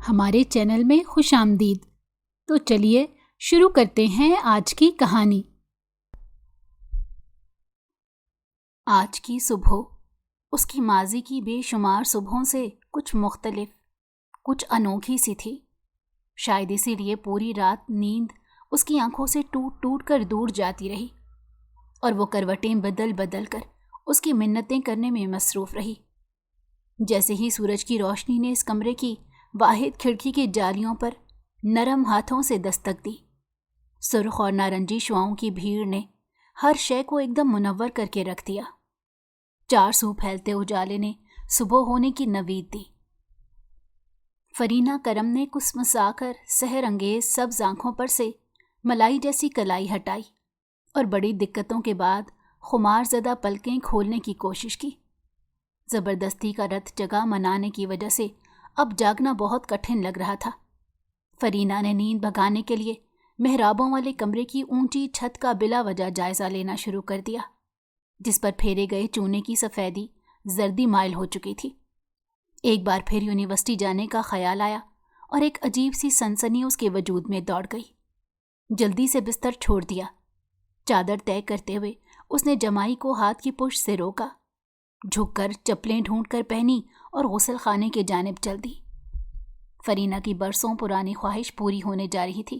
ہمارے چینل میں خوش آمدید۔ تو چلیے شروع کرتے ہیں آج کی کہانی۔ آج کی صبح اس کی ماضی کی بے شمار صبحوں سے کچھ مختلف، کچھ انوکھی سی تھی۔ شاید اسی لیے پوری رات نیند اس کی آنکھوں سے ٹوٹ ٹوٹ کر دور جاتی رہی اور وہ کروٹیں بدل بدل کر اس کی منتیں کرنے میں مصروف رہی۔ جیسے ہی سورج کی روشنی نے اس کمرے کی واحد کھڑکی کی جالیوں پر نرم ہاتھوں سے دستک دی، سرخ اور نارنجی شعاؤں کی بھیڑ نے ہر شے کو ایک دم منور کر کے رکھ دیا۔ چار سو پھیلتے اجالے نے صبح ہونے کی نوید دی۔ فرینہ کرم نے کسمسا کر سحر انگیز سبز آنکھوں پر سے ملائی جیسی کلائی ہٹائی اور بڑی دقتوں کے بعد خمار زدہ پلکیں کھولنے کی کوشش کی۔ زبردستی کا رت جگہ منانے کی وجہ سے اب جاگنا بہت کٹھن لگ رہا تھا۔ فرینہ نے نیند بھگانے کے لیے محرابوں والے کمرے کی اونچی چھت کا بلا وجہ جائزہ لینا شروع کر دیا، جس پر پھیرے گئے چونے کی سفیدی زردی مائل ہو چکی تھی۔ ایک بار پھر یونیورسٹی جانے کا خیال آیا اور ایک عجیب سی سنسنی اس کے وجود میں دوڑ گئی۔ جلدی سے بستر چھوڑ دیا۔ چادر طے کرتے ہوئے اس نے جمائی کو ہاتھ کی پشت سے روکا، جھک کر چپلیں ڈھونڈ کر پہنی اور غسل خانے کی جانب چل دی۔ فرینہ کی برسوں پرانی خواہش پوری ہونے جا رہی تھی،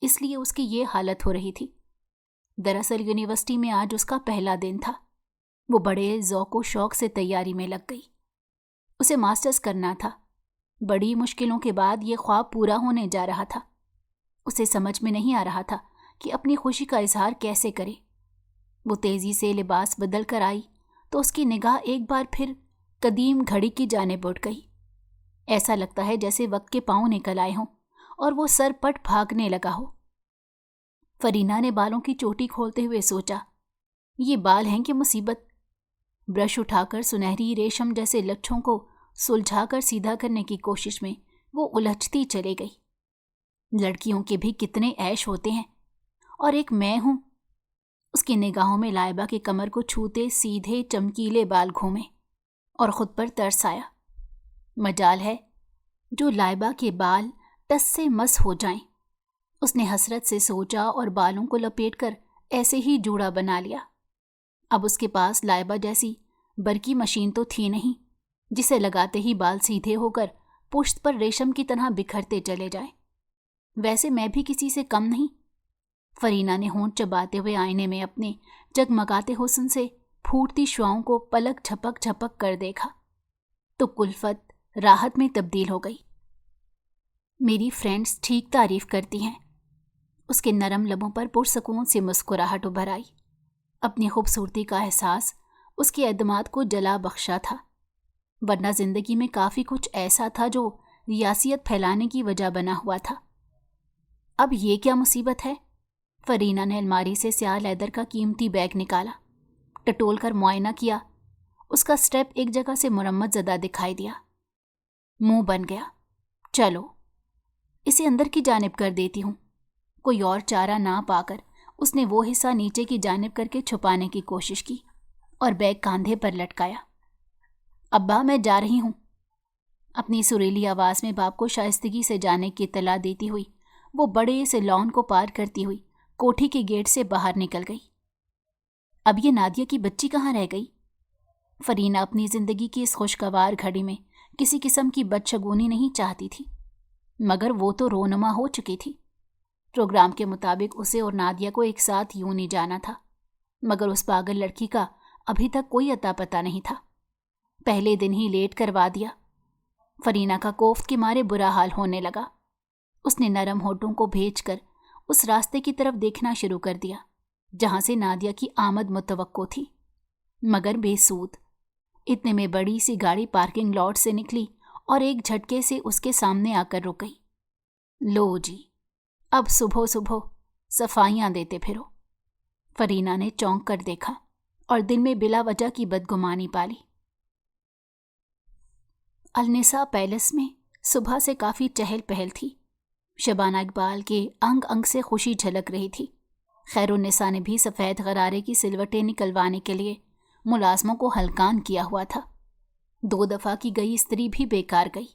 اس لیے اس کی یہ حالت ہو رہی تھی۔ دراصل یونیورسٹی میں آج اس کا پہلا دن تھا۔ وہ بڑے ذوق و شوق سے تیاری میں لگ گئی۔ اسے ماسٹرز کرنا تھا۔ بڑی مشکلوں کے بعد یہ خواب پورا ہونے جا رہا تھا۔ اسے سمجھ میں نہیں آ رہا تھا کہ اپنی خوشی کا اظہار کیسے کرے۔ وہ تیزی سے لباس بدل کر آئی تو اس کی نگاہ ایک بار پھر قدیم گھڑی کی جانب اٹھ گئی۔ ایسا لگتا ہے جیسے وقت کے پاؤں نکل آئے ہوں اور وہ سر پٹ بھاگنے لگا ہو۔ فرینہ نے بالوں کی چوٹی کھولتے ہوئے سوچا، یہ بال ہیں کہ مصیبت؟ برش اٹھا کر سنہری ریشم جیسے لچھوں کو سلجھا کر سیدھا کرنے کی کوشش میں وہ الجھتی چلے گئی۔ لڑکیوں کے بھی کتنے عیش ہوتے ہیں، اور ایک میں ہوں۔ اس کی نگاہوں میں لائبہ کے کمر کو چھوتے سیدھے چمکیلے بال گھومے اور خود پر ترس آیا۔ مجال ہے جو لائبہ کے بال ٹس سے مس ہو جائیں۔ اس نے حسرت سے سوچا اور بالوں کو لپیٹ کر ایسے ہی جوڑا بنا لیا۔ اب اس کے پاس لائبہ جیسی برقی مشین تو تھی نہیں جسے لگاتے ہی بال سیدھے ہو کر پشت پر ریشم کی طرح بکھرتے چلے جائیں۔ ویسے میں بھی کسی سے کم نہیں۔ فرینہ نے ہونٹ چباتے ہوئے آئینے میں اپنے جگمگاتے حسن سے پھوٹتی شعاؤں کو پلک جھپک جھپک کر دیکھا تو کلفت راحت میں تبدیل ہو گئی۔ میری فرینڈز ٹھیک تعریف کرتی ہیں۔ اس کے نرم لبوں پر پرسکون سی مسکراہٹ ابھر آئی۔ اپنی خوبصورتی کا احساس اس کے اعتماد کو جلا بخشا تھا، ورنہ زندگی میں کافی کچھ ایسا تھا جو ریاسیت پھیلانے کی وجہ بنا ہوا تھا۔ اب یہ کیا مصیبت ہے؟ فرینہ نے الماری سے سیاہ لیدر کا قیمتی بیگ نکالا، ٹٹول کر معائنہ کیا۔ اس کا سٹیپ ایک جگہ سے مرمت زدہ دکھائی دیا۔ منہ بن گیا۔ چلو اسے اندر کی جانب کر دیتی ہوں۔ کوئی اور چارہ نہ پا کر اس نے وہ حصہ نیچے کی جانب کر کے چھپانے کی کوشش کی اور بیگ کاندھے پر لٹکایا۔ ابا میں جا رہی ہوں۔ اپنی سریلی آواز میں باپ کو شائستگی سے جانے کی اطلاع دیتی ہوئی وہ بڑے سے لان کو پار کرتی ہوئی کوٹھی کے گیٹ سے باہر نکل گئی۔ اب یہ نادیہ کی بچی کہاں رہ گئی؟ فرینہ اپنی زندگی کی اس خوشگوار گھڑی میں کسی قسم کی بدشگونی نہیں چاہتی تھی، مگر وہ تو رونما ہو چکی تھی۔ پروگرام کے مطابق اسے اور نادیہ کو ایک ساتھ یوں نہیں جانا تھا، مگر اس پاگل لڑکی کا ابھی تک کوئی اتا پتہ نہیں تھا۔ پہلے دن ہی لیٹ کروا دیا۔ فرینہ کا کوفت کے مارے برا حال ہونے لگا۔ اس نے نرم ہونٹوں کو بھیج کر اس راستے کی طرف دیکھنا شروع کر دیا جہاں سے نادیہ کی آمد متوقع تھی، مگر بے سود۔ اتنے میں بڑی سی گاڑی پارکنگ لاٹ سے نکلی اور ایک جھٹکے سے اس کے سامنے آ کر رک گئی۔ لو جی، اب صبح صبح صفائیاں دیتے پھرو۔ فرینہ نے چونک کر دیکھا اور دل میں بلا وجہ کی بدگمانی پالی۔ النساء پیلس میں صبح سے کافی چہل پہل تھی۔ شبانہ اقبال کے انگ انگ سے خوشی جھلک رہی تھی۔ خیر النساء نے بھی سفید غرارے کی سلوٹیں نکلوانے کے لیے ملازموں کو ہلکان کیا ہوا تھا۔ 2 دفعہ کی گئی استری بھی بیکار گئی۔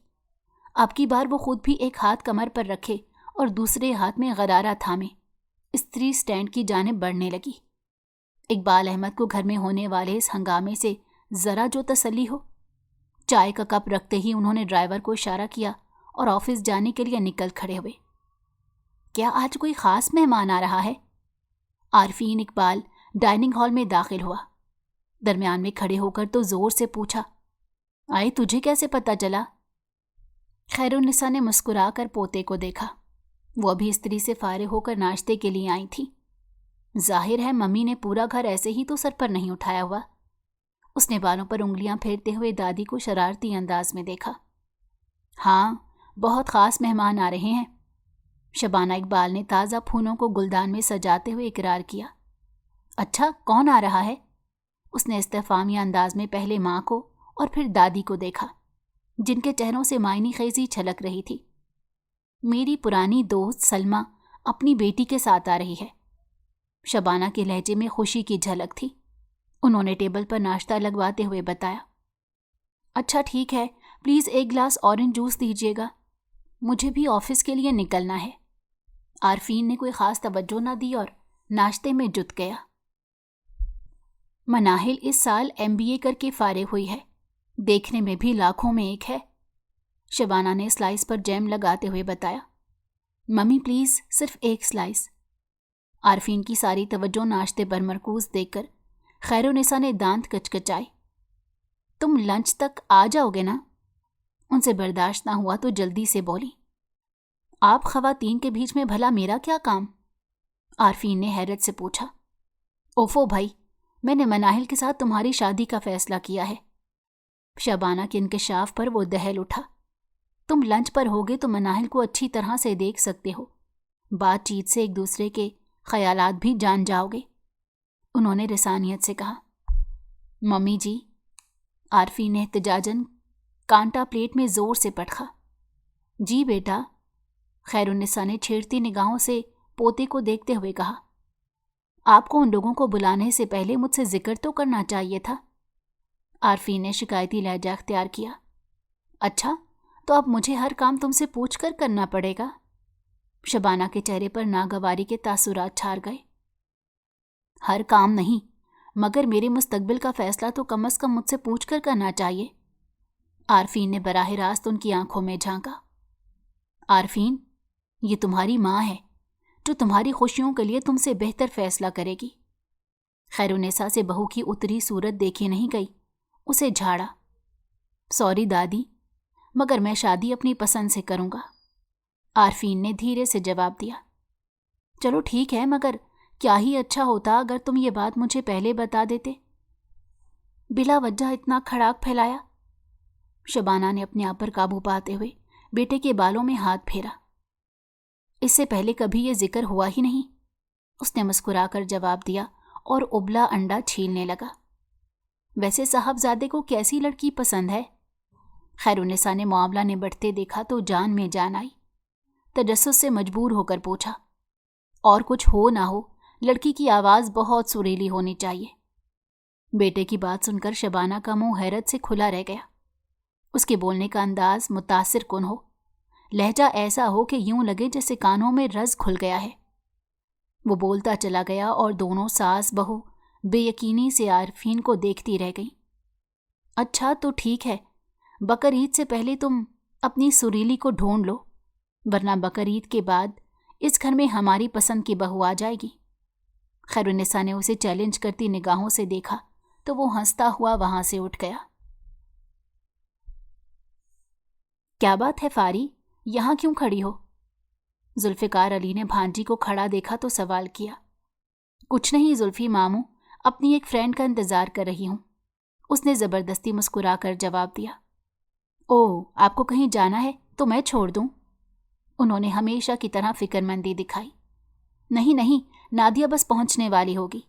اب کی بار وہ خود بھی ایک ہاتھ کمر پر رکھے اور دوسرے ہاتھ میں غرارہ تھامے استری اسٹینڈ کی جانب بڑھنے لگی۔ اقبال احمد کو گھر میں ہونے والے اس ہنگامے سے ذرا جو تسلی ہو۔ چائے کا کپ رکھتے ہی انہوں نے ڈرائیور کو اشارہ کیا اور آفس جانے کے لیے نکل کھڑے ہوئے۔ کیا آج کوئی خاص مہمان آ رہا ہے؟ عارفین اقبال ڈائننگ ہال میں داخل ہوا۔ درمیان میں کھڑے ہو کر تو زور سے پوچھا، آئے تجھے کیسے پتا چلا؟ خیرالنساء نے مسکرا کر پوتے کو دیکھا۔ وہ ابھی استری سے فارغ ہو کر ناشتے کے لیے آئی تھی۔ ظاہر ہے ممی نے پورا گھر ایسے ہی تو سر پر نہیں اٹھایا ہوا۔ اس نے بالوں پر انگلیاں پھیرتے ہوئے دادی کو شرارتی انداز میں دیکھا۔ ہاں، بہت خاص مہمان آ رہے ہیں، شبانہ اقبال نے تازہ پھولوں کو گلدان میں سجاتے ہوئے اقرار کیا۔ اچھا، کون آ رہا ہے؟ اس نے استفہامیہ انداز میں پہلے ماں کو اور پھر دادی کو دیکھا، جن کے چہروں سے معنی خیزی چھلک رہی تھی۔ میری پرانی دوست سلمہ اپنی بیٹی کے ساتھ آ رہی ہے، شبانہ کے لہجے میں خوشی کی جھلک تھی۔ انہوں نے ٹیبل پر ناشتہ لگواتے ہوئے بتایا، اچھا ٹھیک ہے، پلیز ایک گلاس اورنج جوس دیجیے گا، مجھے بھی آفس کے لیے نکلنا ہے۔ عارفین نے کوئی خاص توجہ نہ دی اور ناشتے میں جت گیا۔ مناہل اس سال MBA کر کے فارغ ہوئی ہے، دیکھنے میں بھی لاکھوں میں ایک ہے، شبانہ نے سلائس پر جیم لگاتے ہوئے بتایا۔ ممی پلیز صرف ایک سلائس۔ عارفین کی ساری توجہ ناشتے پر مرکوز دیکھ کر خیرالنساء نے دانت کچکچائے۔ تم لنچ تک آ جاؤ گے نا؟ ان سے برداشت نہ ہوا تو جلدی سے بولی، آپ خواتین کے بیچ میں بھلا میرا کیا کام؟ عارفین نے حیرت سے پوچھا۔ اوفو بھائی، میں نے مناہل کے ساتھ تمہاری شادی کا فیصلہ کیا ہے۔ شبانہ کے انکشاف پر وہ دہل اٹھا۔ تم لنچ پر ہوگے تو مناہل کو اچھی طرح سے دیکھ سکتے ہو، بات چیت سے ایک دوسرے کے خیالات بھی جان جاؤ گے، انہوں نے رسانیت سے کہا۔ ممی جی، عارفین نے احتجاجاً کانٹا پلیٹ میں زور سے پٹخا۔ جی بیٹا، خیرالنساء نے چھیڑتی نگاہوں سے پوتے کو دیکھتے ہوئے کہا۔ آپ کو ان لوگوں کو بلانے سے پہلے مجھ سے ذکر تو کرنا چاہیے تھا۔ عارفین نے شکایتی لہجہ اختیار کیا۔ اچھا، تو اب مجھے ہر کام تم سے پوچھ کر کرنا پڑے گا؟ شبانہ کے چہرے پر ناگواری کے تاثرات چھا گئے۔ ہر کام نہیں، مگر میرے مستقبل کا فیصلہ تو کم از کم مجھ سے پوچھ کر کرنا چاہیے۔ عارفین نے براہ راست ان کی آنکھوں میں جھانکا۔ عارفین، یہ تمہاری ماں ہے جو تمہاری خوشیوں کے لیے تم سے بہتر فیصلہ کرے گی۔ خیرالنساء سے بہو کی اتری صورت دیکھی نہیں گئی، اسے جھاڑا۔ سوری دادی، مگر میں شادی اپنی پسند سے کروں گا، عارفین نے دھیرے سے جواب دیا۔ چلو ٹھیک ہے، مگر کیا ہی اچھا ہوتا اگر تم یہ بات مجھے پہلے بتا دیتے۔ بلا وجہ اتنا کھڑاک پھیلایا؟ شبانہ نے اپنے آپ پر قابو پاتے ہوئے بیٹے کے بالوں میں ہاتھ پھیرا۔ اس سے پہلے کبھی یہ ذکر ہوا ہی نہیں، اس نے مسکرا کر جواب دیا اور ابلا انڈا چھیلنے لگا۔ ویسے صاحبزادے کو کیسی لڑکی پسند ہے؟ خیرالنساء نے معاملہ نبٹتے دیکھا تو جان میں جان آئی۔ تجسس سے مجبور ہو کر پوچھا، اور کچھ ہو نہ ہو، لڑکی کی آواز بہت سریلی ہونی چاہیے۔ بیٹے کی بات سن کر شبانہ کا منہ حیرت سے کھلا رہ گیا۔ اس کے بولنے کا انداز متاثر کن ہو، لہجہ ایسا ہو کہ یوں لگے جیسے کانوں میں رز کھل گیا ہے۔ وہ بولتا چلا گیا اور دونوں ساس بہو بے یقینی سے عارفین کو دیکھتی رہ گئیں۔ اچھا تو ٹھیک ہے، بقرعید سے پہلے تم اپنی سریلی کو ڈھونڈ لو، ورنہ بقرعید کے بعد اس گھر میں ہماری پسند کی بہو آ جائے گی۔ خیرالنساء نے اسے چیلنج کرتی نگاہوں سے دیکھا تو وہ ہنستا ہوا وہاں سے اٹھ گیا۔ کیا بات ہے فاری، یہاں کیوں کھڑی ہو؟ ذوالفقار علی نے بھانجی کو کھڑا دیکھا تو سوال کیا۔ کچھ نہیں زلفی ماموں، اپنی ایک فرینڈ کا انتظار کر رہی ہوں، اس نے زبردستی مسکرا کر جواب دیا۔ اوہ، آپ کو کہیں جانا ہے تو میں چھوڑ دوں؟ انہوں نے ہمیشہ کی طرح فکر مندی دکھائی۔ نہیں نہیں، نادیہ بس پہنچنے والی ہوگی۔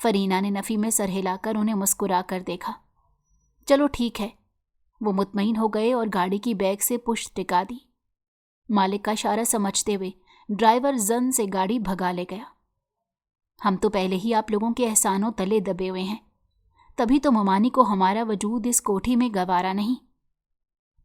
فرینہ نے نفی میں سر ہلا کر انہیں مسکرا کر دیکھا۔ چلو ٹھیک ہے، وہ مطمئن ہو گئے اور گاڑی کی بیگ سے پشت ٹکا دی۔ مالک کا اشارہ سمجھتے ہوئے ڈرائیور زن سے گاڑی بھگا لے گیا۔ ہم تو پہلے ہی آپ لوگوں کے احسانوں تلے دبے ہوئے ہیں، تبھی تو ممانی کو ہمارا وجود اس کوٹھی میں گوارا نہیں۔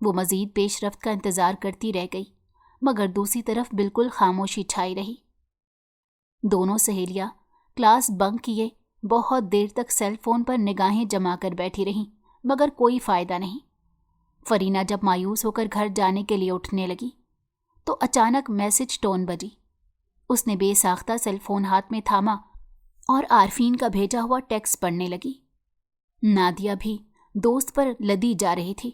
وہ مزید پیش رفت کا انتظار کرتی رہ گئی، مگر دوسری طرف بالکل خاموشی چھائی رہی۔ دونوں سہیلیاں کلاس بنک کیے بہت دیر تک سیل فون پر نگاہیں جما کر بیٹھی رہیں، مگر کوئی فائدہ نہیں۔ فرینہ جب مایوس ہو کر گھر جانے کے لیے اٹھنے لگی تو اچانک میسج ٹون بجی۔ اس نے بے ساختہ سیل فون ہاتھ میں تھاما اور عارفین کا بھیجا ہوا ٹیکسٹ پڑھنے لگی۔ نادیہ بھی دوست پر لدی جا رہی تھی۔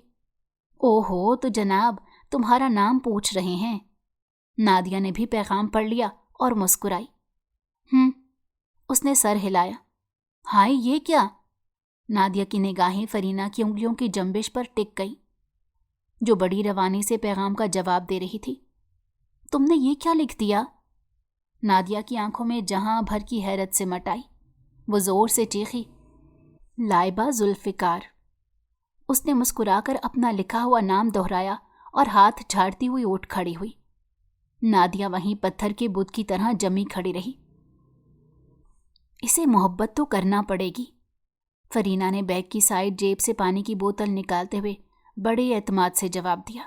اوہو، تو جناب تمہارا نام پوچھ رہے ہیں۔ نادیہ نے بھی پیغام پڑھ لیا اور مسکرائی۔ اس نے سر ہلایا۔ ہائے، یہ کیا؟ نادیہ کی نگاہیں فرینہ کی انگلیوں کی جنبش پر ٹک گئی، جو بڑی روانی سے پیغام کا جواب دے رہی تھی۔ تم نے یہ کیا لکھ دیا؟ نادیہ کی آنکھوں میں جہاں بھر کی حیرت سمٹ آئی۔ وہ زور سے چیخی، لائبہ ذوالفقار۔ اس نے مسکرا کر اپنا لکھا ہوا نام دہرایا اور ہاتھ جھاڑتی ہوئی اٹھ کھڑی ہوئی۔ نادیہ وہیں پتھر کے بت کی طرح جمی کھڑی رہی۔ اسے محبت تو کرنا پڑے گی، فرینہ نے بیگ کی سائڈ جیب سے پانی کی بوتل نکالتے ہوئے بڑے اعتماد سے جواب دیا۔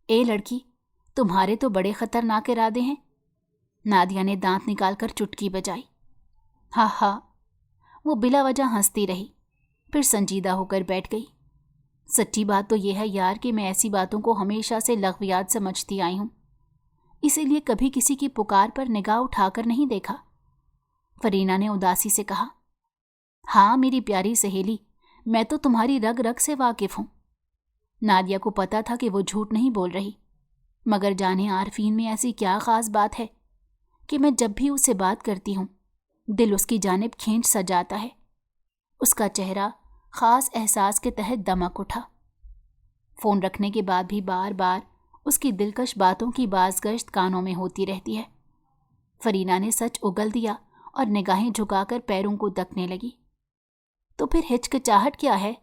اے لڑکی، تمہارے تو بڑے خطرناک ارادے ہیں۔ نادیہ نے دانت نکال کر چٹکی بجائی۔ ہاں ہاں، وہ بلا وجہ ہنستی رہی، پھر سنجیدہ ہو کر بیٹھ گئی۔ سچی بات تو یہ ہے یار کہ میں ایسی باتوں کو ہمیشہ سے لغویات سمجھتی آئی ہوں، اسی لیے کبھی کسی کی پکار پر نگاہ اٹھا کر نہیں دیکھا۔ فرینہ نے اداسی سے کہا۔ ہاں میری پیاری سہیلی، میں تو تمہاری رگ رگ سے واقف ہوں۔ نادیہ کو پتا تھا کہ وہ جھوٹ نہیں بول رہی، مگر جانے عارفین میں ایسی کیا خاص بات ہے کہ میں جب بھی اس سے بات کرتی ہوں دل اس کی جانب کھینچ سا جاتا ہے۔ اس کا چہرہ خاص احساس کے تحت دمک اٹھا۔ فون رکھنے کے بعد بھی بار بار اس کی دلکش باتوں کی بازگشت کانوں میں ہوتی رہتی ہے۔ فرینہ نے سچ اگل دیا اور نگاہیں جھکا کر پیروں کو تکنے لگی۔ تو پھر ہچکچاہٹ کیا ہے؟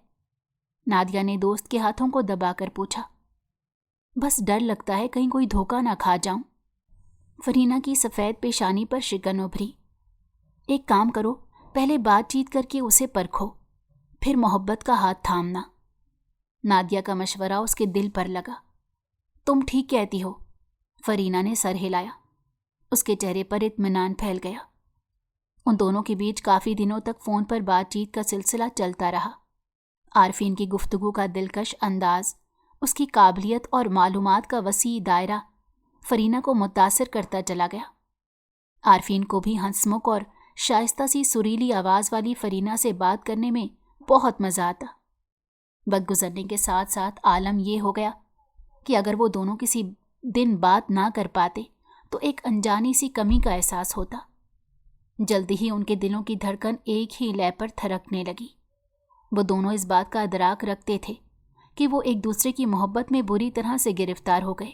نادیہ نے دوست کے ہاتھوں کو دبا کر پوچھا۔ بس ڈر لگتا ہے کہیں کوئی دھوکہ نہ کھا جاؤں۔ فرینہ کی سفید پیشانی پر شکن ابھری۔ ایک کام کرو، پہلے بات چیت کر کے اسے پرکھو، پھر محبت کا ہاتھ تھامنا۔ نادیہ کا مشورہ اس کے دل پر لگا۔ تم ٹھیک کہتی ہو، فرینہ نے سر ہلایا۔ اس کے چہرے پر اطمینان پھیل گیا۔ ان دونوں کے بیچ کافی دنوں تک فون پر بات چیت کا سلسلہ چلتا رہا۔ عارفین کی گفتگو کا دلکش انداز، اس کی قابلیت اور معلومات کا وسیع دائرہ فرینہ کو متاثر کرتا چلا گیا۔ عارفین کو بھی ہنسمکھ اور شائستہ سی سریلی آواز والی فرینہ سے بات کرنے میں بہت مزہ آتا۔ وقت گزرنے کے ساتھ ساتھ عالم یہ ہو گیا کہ اگر وہ دونوں کسی دن بات نہ کر پاتے تو ایک انجانی سی کمی کا احساس ہوتا۔ جلدی ہی ان کے دلوں کی دھڑکن ایک ہی لے پر تھرکنے لگی۔ وہ دونوں اس بات کا ادراک رکھتے تھے کہ وہ ایک دوسرے کی محبت میں بری طرح سے گرفتار ہو گئے،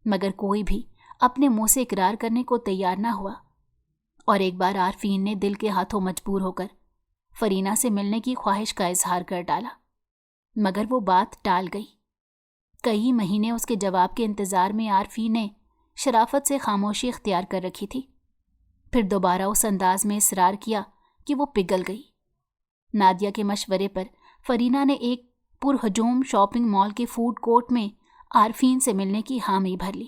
مگر کوئی بھی اپنے منہ سے اقرار کرنے کو تیار نہ ہوا۔ اور ایک بار عارفین نے دل کے ہاتھوں مجبور ہو کر فرینہ سے ملنے کی خواہش کا اظہار کر ڈالا، مگر وہ بات ٹال گئی۔ کئی مہینے اس کے جواب کے انتظار میں عارفین نے شرافت سے خاموشی اختیار کر رکھی تھی، پھر دوبارہ اس انداز میں اصرار کیا کہ وہ پگھل گئی۔ نادیہ کے مشورے پر فرینہ نے ایک پرہجوم شاپنگ مال کے فوڈ کورٹ میں عارفین سے ملنے کی حامی بھر لی۔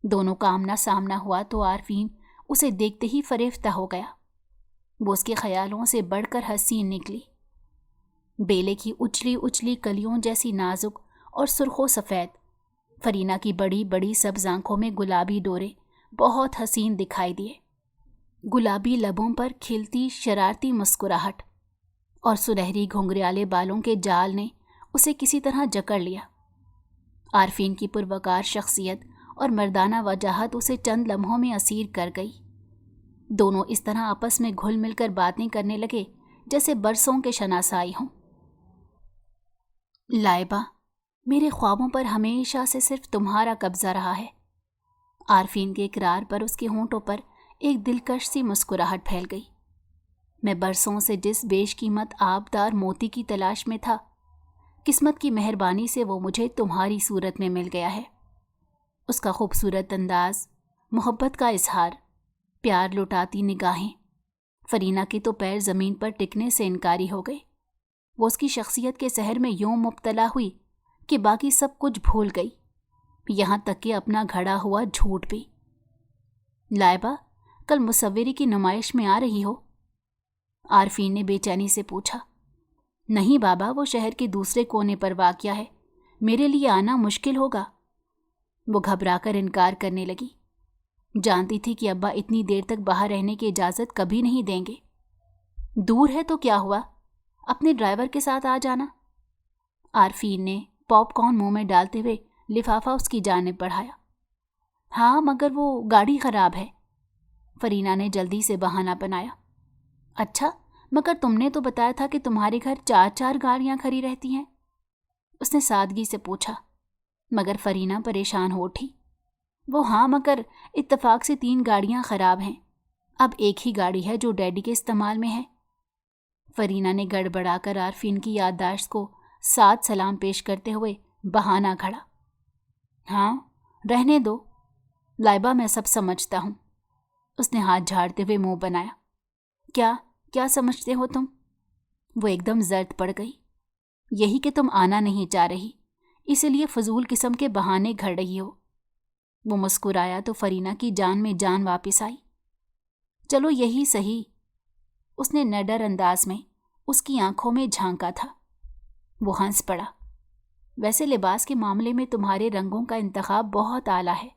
دونوں کا آمنا سامنا ہوا تو عارفین اسے دیکھتے ہی فریفتہ ہو گیا۔ وہ اس کے خیالوں سے بڑھ کر حسین نکلی۔ بیلے کی اچلی اچلی کلیوں جیسی نازک اور سرخ و سفید، فرینہ کی بڑی بڑی سبز آنکھوں میں گلابی ڈورے بہت حسین دکھائی دیے۔ گلابی لبوں پر کھلتی شرارتی مسکراہٹ اور سنہری گھنگریالے بالوں کے جال نے اسے کسی طرح جکڑ لیا۔ عارفین کی پروقار شخصیت اور مردانہ وجاہت اسے چند لمحوں میں اسیر کر گئی۔ دونوں اس طرح آپس میں گھل مل کر باتیں کرنے لگے جیسے برسوں کے شناسائی ہوں۔ لائبہ، میرے خوابوں پر ہمیشہ سے صرف تمہارا قبضہ رہا ہے۔ عارفین کے اقرار پر اس کے ہونٹوں پر ایک دلکش سی مسکراہٹ پھیل گئی۔ میں برسوں سے جس بیش قیمت آبدار موتی کی تلاش میں تھا، قسمت کی مہربانی سے وہ مجھے تمہاری صورت میں مل گیا ہے۔ اس کا خوبصورت انداز، محبت کا اظہار، پیار لٹاتی نگاہیں، فرینہ کے تو پیر زمین پر ٹکنے سے انکاری ہو گئے۔ وہ اس کی شخصیت کے سحر میں یوں مبتلا ہوئی کہ باقی سب کچھ بھول گئی، یہاں تک کہ اپنا گھڑا ہوا جھوٹ بھی۔ لائبہ، کل مصوری کی نمائش میں آ رہی ہو؟ عارفین نے بے چینی سے پوچھا۔ نہیں بابا، وہ شہر کے دوسرے کونے پر واقع ہے، میرے لیے آنا مشکل ہوگا۔ وہ گھبرا کر انکار کرنے لگی، جانتی تھی کہ ابا اتنی دیر تک باہر رہنے کی اجازت کبھی نہیں دیں گے۔ دور ہے تو کیا ہوا، اپنے ڈرائیور کے ساتھ آ جانا۔ عارفین نے پاپ کارن منہ میں ڈالتے ہوئے لفافہ اس کی جانب بڑھایا۔ ہاں مگر وہ گاڑی خراب ہے، فرینہ نے جلدی سے بہانہ بنایا۔ اچھا، مگر تم نے تو بتایا تھا کہ تمہارے گھر 4 گاڑیاں کھڑی رہتی ہیں، اس نے سادگی سے پوچھا، مگر فرینہ پریشان ہو اٹھی۔ وہ ہاں، مگر اتفاق سے 3 گاڑیاں خراب ہیں، اب ایک ہی گاڑی ہے جو ڈیڈی کے استعمال میں ہے۔ فرینہ نے گڑبڑا کر عارفین کی یادداشت کو ساتھ سلام پیش کرتے ہوئے بہانہ گھڑا۔ ہاں رہنے دو لائبہ، میں سب سمجھتا ہوں، اس نے ہاتھ جھاڑتے ہوئے منہ بنایا۔ کیا سمجھتے ہو تم؟ وہ ایک دم زرد پڑ گئی۔ یہی کہ تم آنا نہیں چاہ رہی، اسی لیے فضول قسم کے بہانے گھڑ رہی ہو۔ وہ مسکرایا تو فرینہ کی جان میں جان واپس آئی۔ چلو یہی صحیح، اس نے نڈر انداز میں اس کی آنکھوں میں جھانکا تھا۔ وہ ہنس پڑا۔ ویسے لباس کے معاملے میں تمہارے رنگوں کا انتخاب بہت اعلیٰ ہے۔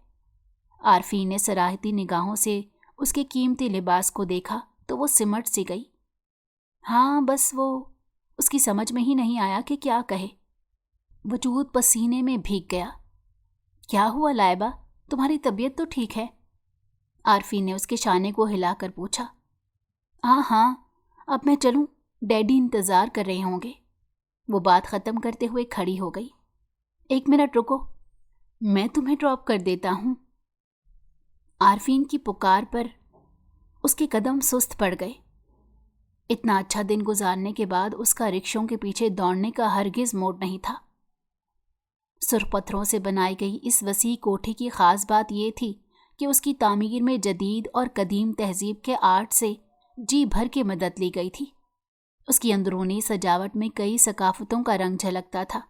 عارفین نے صراحتی نگاہوں سے اس کے قیمتی لباس کو دیکھا تو وہ سمٹ سی گئی۔ ہاں بس وہ، اس کی سمجھ میں ہی نہیں آیا کہ کیا کہے۔ وجود پسینے میں بھیگ گیا۔ کیا ہوا لائبہ، تمہاری طبیعت تو ٹھیک ہے؟ عارفین نے اس کے شانے کو ہلا کر پوچھا۔ ہاں، اب میں چلوں، ڈیڈی انتظار کر رہے ہوں گے۔ وہ بات ختم کرتے ہوئے کھڑی ہو گئی۔ 1 منٹ رکو، میں تمہیں ڈراپ کر دیتا ہوں۔ عارفین کی پکار پر اس کے قدم سست پڑ گئے۔ اتنا اچھا دن گزارنے کے بعد اس کا رکشوں کے پیچھے دوڑنے کا ہرگز موڈ نہیں تھا۔ سرخ پتھروں سے بنائی گئی اس وسیع کوٹھی کی خاص بات یہ تھی کہ اس کی تعمیر میں جدید اور قدیم تہذیب کے آرٹ سے جی بھر کے مدد لی گئی تھی۔ اس کی اندرونی سجاوٹ میں کئی ثقافتوں کا رنگ جھلکتا تھا۔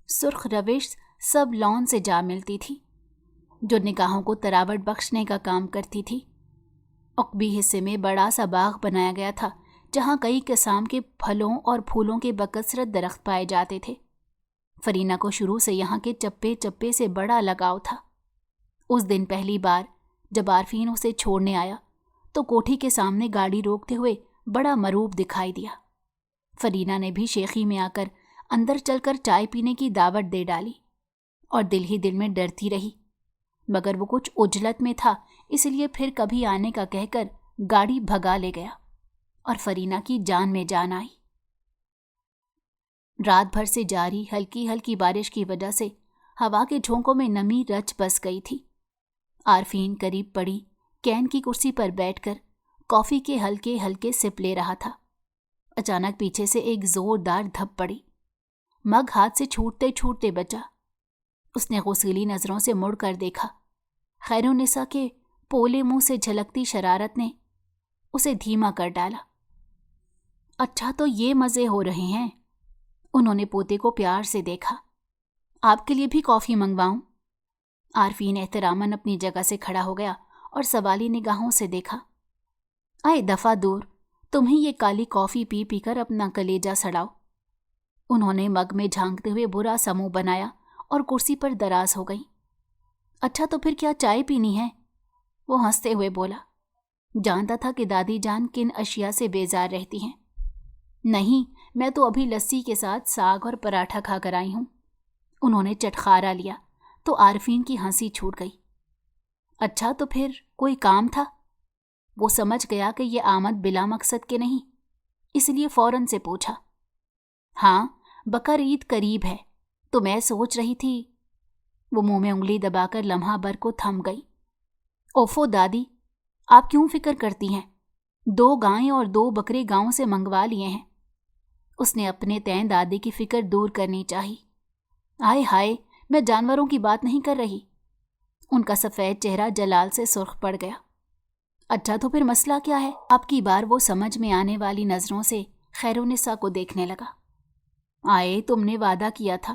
سرخ روش سب لون سے جا ملتی تھی، جو نگاہوں کو تراوٹ بخشنے کا کام کرتی تھی۔ عقبی حصے میں بڑا سا باغ بنایا گیا تھا، جہاں کئی قسم کے پھلوں اور پھولوں کے بکثرت درخت پائے جاتے تھے۔ فرینہ کو شروع سے یہاں کے چپے چپے سے بڑا لگاؤ تھا۔ اس دن پہلی بار جب عارفین اسے چھوڑنے آیا تو کوٹھی کے سامنے گاڑی روکتے ہوئے بڑا مروب دکھائی دیا۔ فرینہ نے بھی شیخی میں آ کر اندر چل کر چائے پینے کی دعوت دے ڈالی اور دل ہی دل میں ڈرتی رہی، مگر وہ کچھ عجلت میں تھا، اس لیے پھر کبھی آنے کا کہہ کر گاڑی بھگا لے گیا اور فرینہ کی جان میں جان آئی۔ رات بھر سے جاری ہلکی ہلکی بارش کی وجہ سے ہوا کے جھونکوں میں نمی رچ بس گئی تھی۔ عارفین قریب پڑی کین کی کرسی پر بیٹھ کر کافی کے ہلکے ہلکے سپ لے رہا تھا۔ اچانک پیچھے سے ایک زوردار دھپ پڑی، مگ ہاتھ سے چھوٹتے چھوٹتے بچا۔ اس نے غصیلی نظروں سے مڑ کر دیکھا۔ خیرالنساء کے پولے منہ سے جھلکتی شرارت نے اسے دھیما کر ڈالا۔ اچھا تو یہ مزے ہو رہے ہیں؟ انہوں نے پوتے کو پیار سے دیکھا۔ آپ کے لیے بھی کافی منگواؤں؟ عارفین احتراماً اپنی جگہ سے کھڑا ہو گیا اور سوالی نگاہوں سے دیکھا۔ آئے دفعہ دور، تم ہی یہ کالی کافی پی پی کر اپنا کلیجہ سڑاؤ۔ انہوں نے مگ میں جھانکتے ہوئے برا سا منہ بنایا اور کرسی پر دراز ہو گئی۔ اچھا تو پھر کیا چائے پینی ہے؟ وہ ہنستے ہوئے بولا۔ جانتا تھا کہ دادی جان کن اشیاء سے بیزار رہتی ہیں۔ نہیں، میں تو ابھی لسی کے ساتھ ساگ اور پراٹھا کھا کر آئی ہوں۔ انہوں نے چٹخارا لیا تو عارفین کی ہنسی چھوٹ گئی۔ اچھا تو پھر کوئی کام تھا؟ وہ سمجھ گیا کہ یہ آمد بلا مقصد کے نہیں، اس لیے فوراً سے پوچھا۔ ہاں، بقر عید قریب ہے تو میں سوچ رہی تھی۔ وہ منہ میں انگلی دبا کر لمحہ بھر کو تھم گئی۔ اوفو دادی، آپ کیوں فکر کرتی ہیں؟ 2 گائیں اور 2 بکرے گاؤں سے منگوا لیے ہیں۔ اس نے اپنے تئیں دادی کی فکر دور کرنی چاہی۔ ہائے ہائے، میں جانوروں کی بات نہیں کر رہی۔ ان کا سفید چہرہ جلال سے سرخ پڑ گیا۔ اچھا تو پھر مسئلہ کیا ہے؟ آپ کی بار وہ سمجھ میں آنے والی نظروں سے خیرالنساء کو دیکھنے لگا۔ آئے، تم نے وعدہ کیا تھا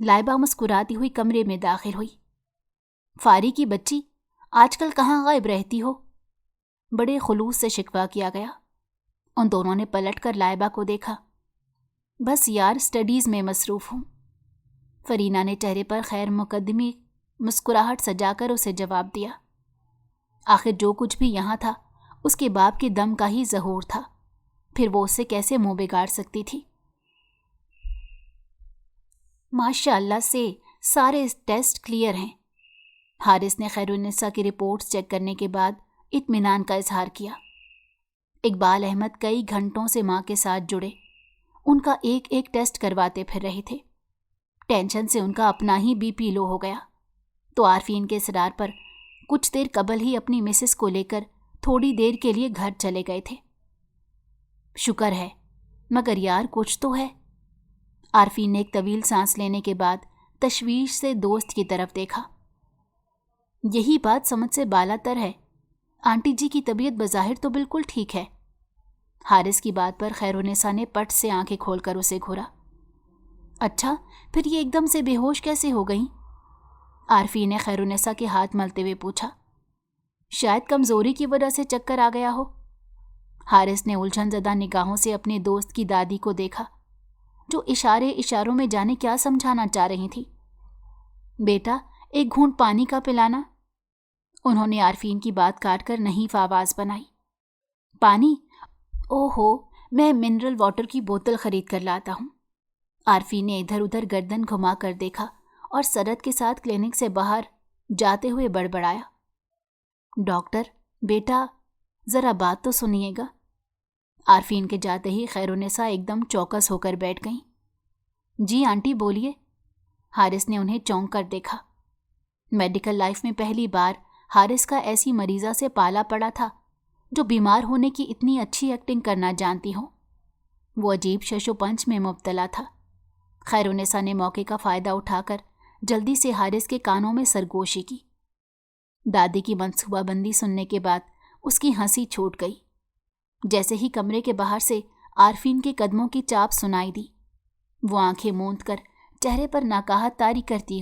لائبہ مسکراتی ہوئی کمرے میں داخل ہوئی۔ فاری کی بچی، آج کل کہاں غائب رہتی ہو؟ بڑے خلوص سے شکوہ کیا گیا۔ ان دونوں نے پلٹ کر لائبہ کو دیکھا۔ بس یار، اسٹڈیز میں مصروف ہوں۔ فرینا نے چہرے پر خیر مقدمی مسکراہٹ سجا کر اسے جواب دیا۔ آخر جو کچھ بھی یہاں تھا اس کے باپ کے دم کا ہی ظہور تھا، پھر وہ اس سے کیسے منہ بگاڑ سکتی تھی؟ ماشاء اللہ سے سارے ٹیسٹ کلیئر ہیں۔ حارث نے خیرالنساء کی رپورٹس چیک کرنے کے بعد اطمینان کا اظہار کیا۔ اقبال احمد کئی گھنٹوں سے ماں کے ساتھ جڑے، ان کا ایک ایک ٹیسٹ کرواتے پھر رہے تھے۔ ٹینشن سے ان کا اپنا ہی بی پی لو ہو گیا، تو عارفین کے اصرار پر کچھ دیر قبل ہی اپنی مسز کو لے کر تھوڑی دیر کے لیے گھر چلے گئے تھے۔ شکر ہے، مگر یار کچھ تو ہے۔ عارفین نے ایک طویل سانس لینے کے بعد تشویش سے دوست کی طرف دیکھا۔ یہی بات سمجھ سے بالا تر ہے، آنٹی جی کی طبیعت بظاہر تو بالکل ٹھیک ہے۔ حارث کی بات پر خیرالنساء نے پٹ سے آنکھیں کھول کر اسے گھورا۔ اچھا، پھر یہ ایک دم سے بے ہوش کیسے ہو گئیں؟ عارفین نے خیرالنساء کے ہاتھ ملتے ہوئے پوچھا۔ شاید کمزوری کی وجہ سے چکر آ گیا ہو۔ حارث نے الجھن زدہ نگاہوں سے اپنے دوست کی دادی کو دیکھا، جو اشاروں میں جانے کیا سمجھانا چاہ رہی تھی۔ بیٹا، ایک گھونٹ پانی کا پلانا۔ انہوں نے عارفین کی بات کاٹ کر نحیف آواز بنائی۔ پانی؟ اوہو، میں منرل واٹر کی بوتل خرید کر لاتا ہوں۔ عارفین نے ادھر ادھر گردن گھما کر دیکھا اور سرت کے ساتھ کلینک سے باہر جاتے ہوئے بڑبڑایا۔ ڈاکٹر، بیٹا ذرا بات تو سنیے گا۔ عارفین کے جاتے ہی خیرالنساء ایک دم چوکس ہو کر بیٹھ گئیں۔ جی آنٹی بولیے۔ حارث نے انہیں چونک کر دیکھا۔ میڈیکل لائف میں پہلی بار حارث کا ایسی مریضہ سے پالا پڑا تھا جو بیمار ہونے کی اتنی اچھی ایکٹنگ کرنا جانتی ہو۔ وہ عجیب شش و پنچ میں مبتلا تھا۔ خیرالنساء نے موقع کا فائدہ اٹھا کر جلدی سے حارث کے کانوں میں سرگوشی کی۔ دادی کی منصوبہ بندی سننے کے بعد اس کی ہنسی چھوٹ گئی۔ جیسے ہی کمرے کے باہر سے عارفین کے قدموں کی چاپ سنائی دی، وہ آنکھیں موند کر چہرے پر ناکاہت طاری کرتی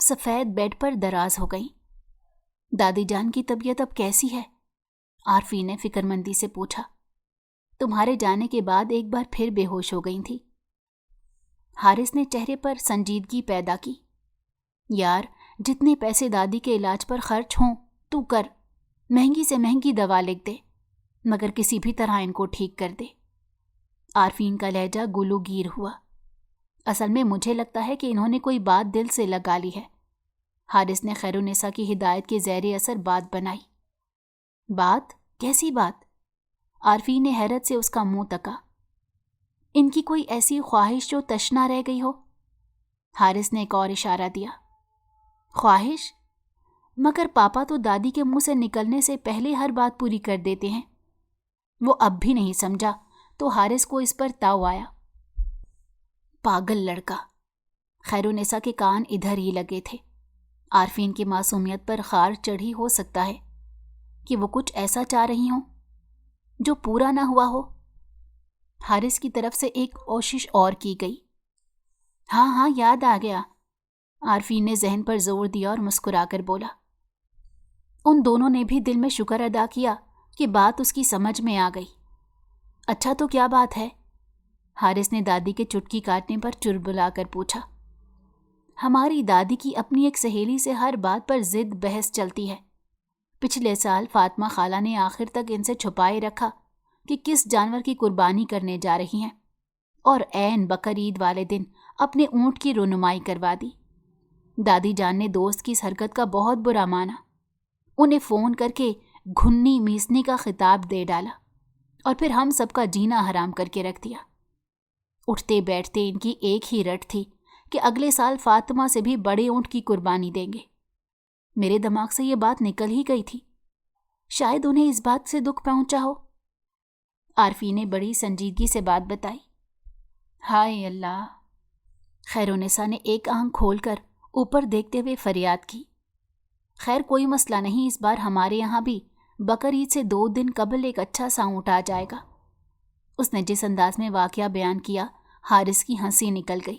سفید بیڈ پر دراز ہو گئیں۔ دادی جان کی طبیعت اب کیسی ہے؟ عارفین نے فکر مندی سے پوچھا۔ تمہارے جانے کے بعد ایک بار پھر بے ہوش ہو گئی تھی۔ حارث نے چہرے پر سنجیدگی پیدا کی۔ یار، جتنے پیسے دادی کے علاج پر خرچ ہوں تو کر، مہنگی سے مہنگی دوا لکھ دے، مگر کسی بھی طرح ان کو ٹھیک کر دے۔ عارفین کا لہجہ گلو گیر ہوا۔ اصل میں مجھے لگتا ہے کہ انہوں نے کوئی بات دل سے لگا لی ہے۔ حارث نے خیرالنساء کی ہدایت کے زیر اثر بات بنائی۔ بات؟ کیسی بات؟ عارفین نے حیرت سے اس کا منہ تکا۔ ان کی کوئی ایسی خواہش جو تشنا رہ گئی ہو؟ حارث نے ایک اور اشارہ دیا۔ خواہش؟ مگر پاپا تو دادی کے منہ سے نکلنے سے پہلے ہر بات پوری کر دیتے ہیں۔ وہ اب بھی نہیں سمجھا تو حارث کو اس پر تاؤ آیا۔ پاگل لڑکا۔ خیرالنساء کے کان ادھر ہی لگے تھے۔ عارفین کی معصومیت پر خار چڑھی ہو سکتا ہے کہ وہ کچھ ایسا چاہ رہی ہوں جو پورا نہ ہوا ہو۔ حارث کی طرف سے ایک کوشش اور کی گئی۔ ہاں یاد آ گیا۔ عارفین نے ذہن پر زور دیا اور مسکرا کر بولا۔ ان دونوں نے بھی دل میں شکر ادا کیا کہ بات اس کی سمجھ میں آ گئی۔ اچھا تو کیا بات ہے؟ حارث نے دادی کے چٹکی کاٹنے پر چربلا کر پوچھا۔ ہماری دادی کی اپنی ایک سہیلی سے ہر بات پر ضد بحث چلتی ہے۔ پچھلے سال فاطمہ خالہ نے آخر تک ان سے چھپائے رکھا کہ کس جانور کی قربانی کرنے جا رہی ہیں، اور عین بقرعید والے دن اپنے اونٹ کی رونمائی کروا دی۔ دادی جان نے دوست کی اس حرکت کا بہت برا مانا، انہیں فون کر کے گھنی میسنی کا خطاب دے ڈالا اور پھر ہم سب کا جینا حرام کر کے رکھ دیا۔ اٹھتے بیٹھتے ان کی ایک ہی رٹ تھی کہ اگلے سال فاطمہ سے بھی بڑے اونٹ کی قربانی دیں گے۔ میرے دماغ سے یہ بات نکل ہی گئی تھی، شاید انہیں اس بات سے دکھ پہنچا ہو۔ عارفین نے بڑی سنجیدگی سے بات بتائی۔ ہائے اللہ! خیرالنساء نے ایک آنکھ کھول کر اوپر دیکھتے ہوئے فریاد کی۔ خیر کوئی مسئلہ نہیں، اس بار ہمارے یہاں بھی بقرعید سے 2 دن قبل ایک اچھا سا اونٹ آ جائے گا۔ اس نے جس انداز میں واقعہ بیان کیا، حارث کی ہنسی نکل گئی۔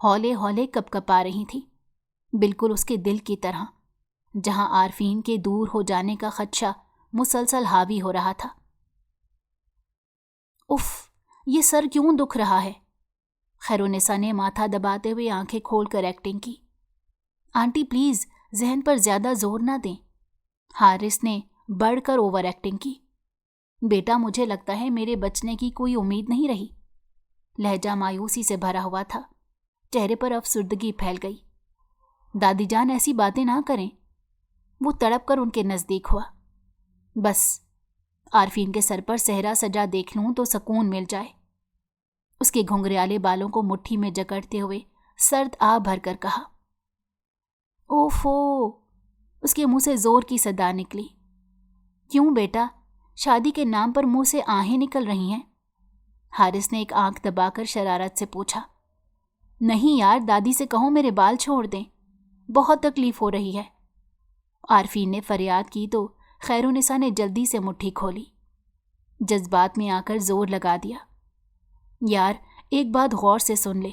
ہولے ہولے کپ کپا رہی تھیں، بالکل اس کے دل کی طرح، جہاں عارفین کے دور ہو جانے کا خدشہ مسلسل حاوی ہو رہا تھا۔ اف، یہ سر کیوں دکھ رہا ہے؟ خیرونسا نے ماتھا دباتے ہوئے آنکھیں کھول کر ایکٹنگ کی۔ آنٹی پلیز ذہن پر زیادہ زور نہ دیں، حارث نے بڑھ کر اوور ایکٹنگ کی۔ بیٹا مجھے لگتا ہے میرے بچنے کی کوئی امید نہیں رہی۔ لہجہ مایوسی سے بھرا ہوا تھا، چہرے پر افسردگی پھیل گئی۔ دادی جان ایسی باتیں نہ کریں۔ وہ تڑپ کر ان کے نزدیک ہوا۔ بس عارفین کے سر پر صحرا سجا دیکھ لوں تو سکون مل جائے۔ اس کے گھنگریالے بالوں کو مٹھی میں جکڑتے ہوئے سرد آہ بھر کر کہا۔ اوفو، اس کے منہ سے زور کی صدا نکلی۔ کیوں بیٹا، شادی کے نام پر منہ سے آہیں نکل رہی ہیں؟ حارث نے ایک آنکھ دبا کر شرارت سے پوچھا۔ نہیں یار، دادی سے کہو میرے بال چھوڑ دیں، بہت تکلیف ہو رہی ہے۔ عارفین نے فریاد کی تو خیرونسا نے جلدی سے مٹھی کھولی، جذبات میں آ کر زور لگا دیا۔ یار ایک بات غور سے سن لے،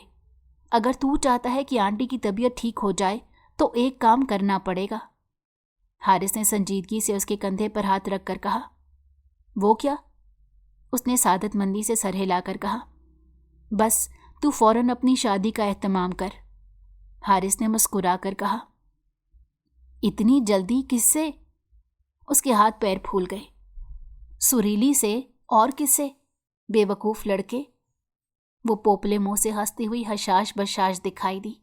اگر تو چاہتا ہے کہ آنٹی کی طبیعت ٹھیک ہو جائے تو ایک کام کرنا پڑے گا۔ حارث نے سنجیدگی سے اس کے کندھے پر ہاتھ رکھ کر کہا۔ وہ کیا؟ اس نے سعادت مندی سے سر ہلا کر کہا۔ بس تو فوراً اپنی شادی کا اہتمام کر۔ حارث نے مسکرا کر کہا۔ اتنی جلدی کس سے؟ اس کے ہاتھ پیر پھول گئے۔ سریلی سے، اور کس سے؟ بے وقوف لڑکے۔ وہ پوپلے منہ سے ہنستی ہوئی حشاش بشاش دکھائی دی۔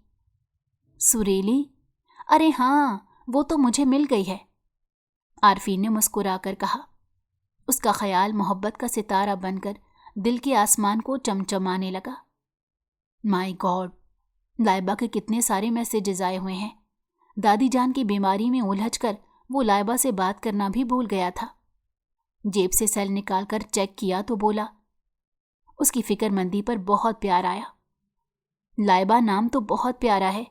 سریلی؟ ارے ہاں، وہ تو مجھے مل گئی ہے، عارفین نے مسکرا کر کہا۔ اس کا خیال محبت کا ستارہ بن کر دل کے آسمان کو چمچمانے لگا۔ مائی گاڈ، لائبہ کے کتنے سارے میسیجز آئے ہوئے ہیں۔ دادی جان کی بیماری میں الجھ کر وہ لائبہ سے بات کرنا بھی بھول گیا تھا۔ جیب سے سیل نکال کر چیک کیا تو بولا۔ اس کی فکر مندی پر بہت پیار آیا۔ لائبہ نام تو بہت پیارا ہے،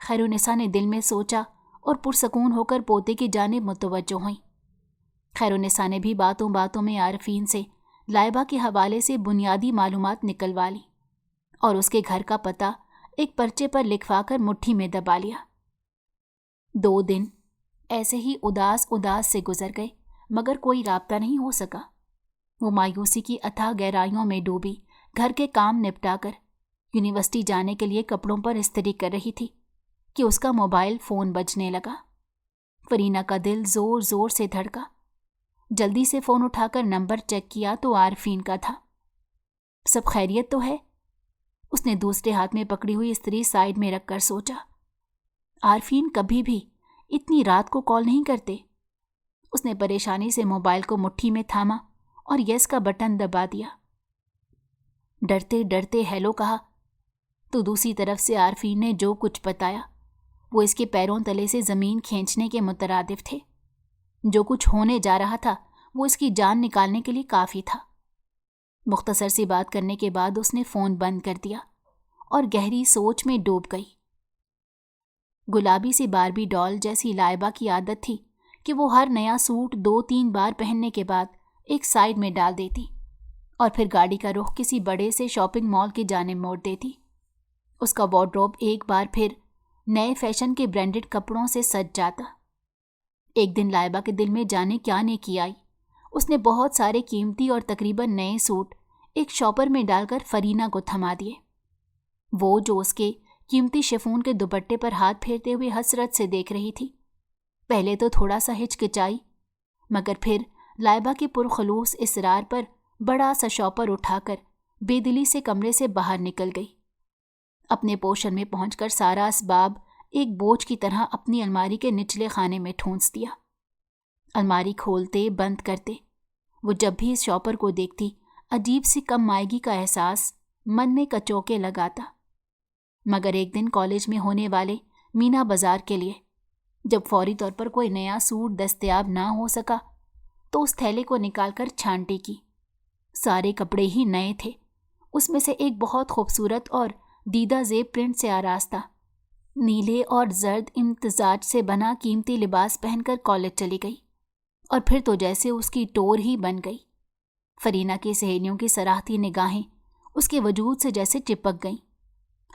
خیرونسا نے دل میں سوچا اور پرسکون ہو کر پوتے کی جانب متوجہ ہوئیں۔ خیرونسا نے بھی باتوں باتوں میں عارفین سے لائبہ کے حوالے سے بنیادی معلومات نکلوا لی اور اس کے گھر کا پتہ ایک پرچے پر لکھوا کر مٹھی میں دبا لیا۔ 2 دن ایسے ہی اداس سے گزر گئے، مگر کوئی رابطہ نہیں ہو سکا۔ وہ مایوسی کی اتھاہ گہرائیوں میں ڈوبی گھر کے کام نپٹا کر یونیورسٹی جانے کے لیے کپڑوں پر استری کر رہی تھی کہ اس کا موبائل فون بجنے لگا۔ فرینہ کا دل زور زور سے دھڑکا۔ جلدی سے فون اٹھا کر نمبر چیک کیا تو عارفین کا تھا۔ سب خیریت تو ہے؟ اس نے دوسرے ہاتھ میں پکڑی ہوئی استری سائیڈ میں رکھ کر سوچا۔ عارفین کبھی بھی اتنی رات کو کال نہیں کرتے۔ اس نے پریشانی سے موبائل کو مٹھی میں تھاما اور یس کا بٹن دبا دیا۔ ڈرتے ڈرتے ہیلو کہا تو دوسری طرف سے عارفین نے جو کچھ بتایا وہ اس کے پیروں تلے سے زمین کھینچنے کے مترادف تھے۔ جو کچھ ہونے جا رہا تھا وہ اس کی جان نکالنے کے لیے کافی تھا۔ مختصر سی بات کرنے کے بعد اس نے فون بند کر دیا اور گہری سوچ میں ڈوب گئی۔ گلابی سی باربی ڈال جیسی لائبہ کی عادت تھی کہ وہ ہر نیا سوٹ 2-3 بار پہننے کے بعد ایک سائیڈ میں ڈال دیتی اور پھر گاڑی کا رخ کسی بڑے سے شاپنگ مال کی جانب موڑ دیتی۔ اس کا وارڈروب ایک بار پھر نئے فیشن کے برانڈڈ کپڑوں سے سج جاتا۔ ایک دن لائبہ کے دل میں جانے کیا نیکی آئی، اس نے بہت سارے قیمتی اور تقریباً نئے سوٹ ایک شاپر میں ڈال کر فرینہ کو تھما دیے۔ وہ جو اس کے قیمتی شفون کے دوپٹے پر ہاتھ پھیرتے ہوئے حسرت سے دیکھ رہی تھی، پہلے تو تھوڑا سا ہچکچائی، مگر پھر لائبہ کے پرخلوص اصرار پر بڑا سا شاپر اٹھا کر بے دلی سے کمرے سے باہر نکل گئی۔ اپنے پوشن میں پہنچ کر سارا اسباب ایک بوجھ کی طرح اپنی الماری کے نچلے خانے میں ٹھونس دیا۔ الماری کھولتے بند کرتے وہ جب بھی اس شاپر کو دیکھتی عجیب سی کم مائگی کا احساس من میں کچوکے لگاتا۔ مگر ایک دن کالج میں ہونے والے مینا بازار کے لیے جب فوری طور پر کوئی نیا سوٹ دستیاب نہ ہو سکا تو اس تھیلے کو نکال کر چھانٹی کی۔ سارے کپڑے ہی نئے تھے، اس میں سے ایک بہت خوبصورت اور دیدہ زیب پرنٹ سے آراستہ نیلے اور زرد امتزاج سے بنا قیمتی لباس پہن کر کالج چلی گئی، اور پھر تو جیسے اس کی ٹور ہی بن گئی۔ فرینہ کی سہیلیوں کی سراہتی نگاہیں اس کے وجود سے جیسے چپک گئیں۔